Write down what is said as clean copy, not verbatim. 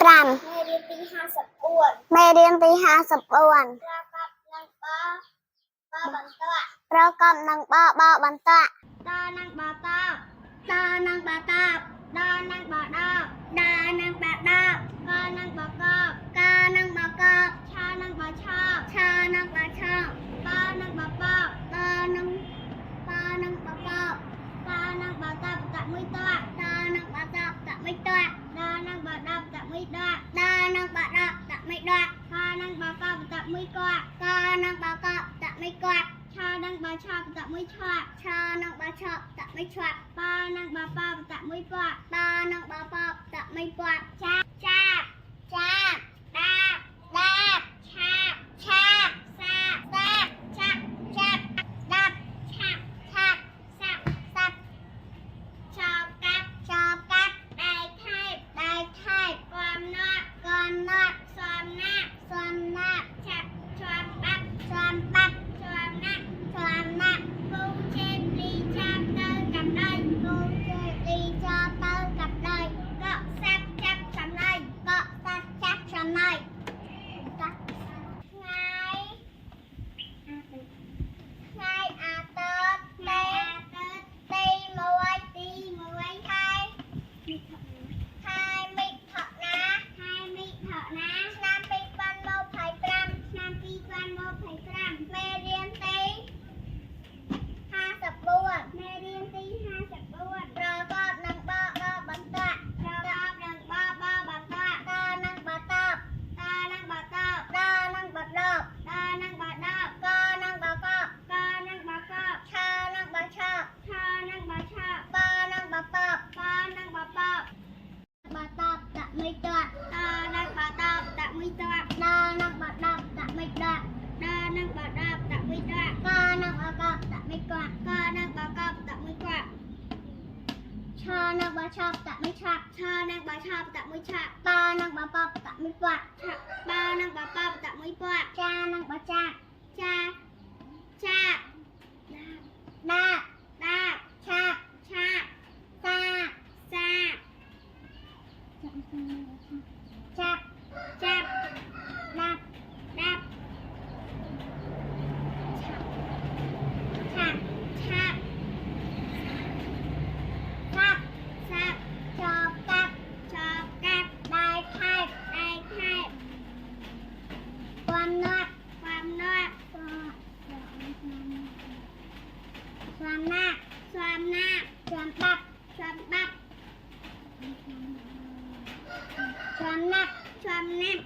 5មេរៀនទី54មេរៀនទី54ប្រកបនឹងបបន្ត តនឹងបតតនឹងបតដនឹងបដដនឹងបដកនឹងបកបកនឹងបកបឆនឹងបឆោឆនឹងបឆបនឹងបបបនឹងបបតនឹងបតតមួយត តនឹងបតតមិនត ដនឹងបដតមួយដ ដនឹងបដតមិនដ កនឹងបកបតមួយកក កនឹងបកបតមិនកត់ ឆនឹងបឆោតមួយឆក់ ឆនឹងបឆតមិនឆាប់ បនឹងបបតមួយពក បនឹងបបតមិនពត់ ចាចាបដាបដាបឆាប ឆាប សាប សាបចាប់ដាបឆាប់ ឆាប សាប់ សាប់ ចបកាប់ ចបកាត់ ដៃថែប ដៃថែប កំណត់ កនណាត់ សំណាក់ សំណាក់ ចាប់ជាប់បាត់ សំបាត់ ជាប់ណាក់ សំណាក់ គូជេលីចាប់ទៅកំដៃ គូចេទីចោទៅកាប់ដៃ កក់សាប់ចាប់សំឡេង កក់សាត់ចាប់សំណៃកាត់ថ្ងៃថ្ងៃអាទិត្យថ្ងៃអាទិត្យទី1ទី1ខែខែមិថុនា ខែមិថុនា ឆ្នាំ2025ឆ្នាំ2025មេរៀនទី54មេរៀនទី54ប្រកបនឹងបបន្ត ប្រកបនឹងបបន្ត តនឹងបតប តនឹងបត ដនឹងបដប ដនឹងបដប កនឹងបកប កនឹងបកប ឆនឹងបឆ ឆនឹងបឆប បនឹងបប បនឹងបប បតបតមិតត តនឹងបតបតមួយត ដនឹងបដបតមិតត ដនឹងបដបតមួយត កនឹងបកបតមិកត កនឹងបកបតមួយក ឆនឹងបឆបតមិឆាប់ ឆនឹងបឆបតមួយឆាក់ បនឹងបបតមិពត បនឹងបបតមួយពក ចានឹងបចា ចាចាប ដាប ដាប ឆាប ឆាប សា សាប ចាប់ ចាប់ ដាប់ ដាប់ ឆាប់ ឆាប ឆាប់ សាប ចបកាប់ ចបកាប់ ដៃថែប ដៃថែប ความนัด ความนัก ความหน้า ความหน้า ความปัก ความบัก ความนัก ความนัก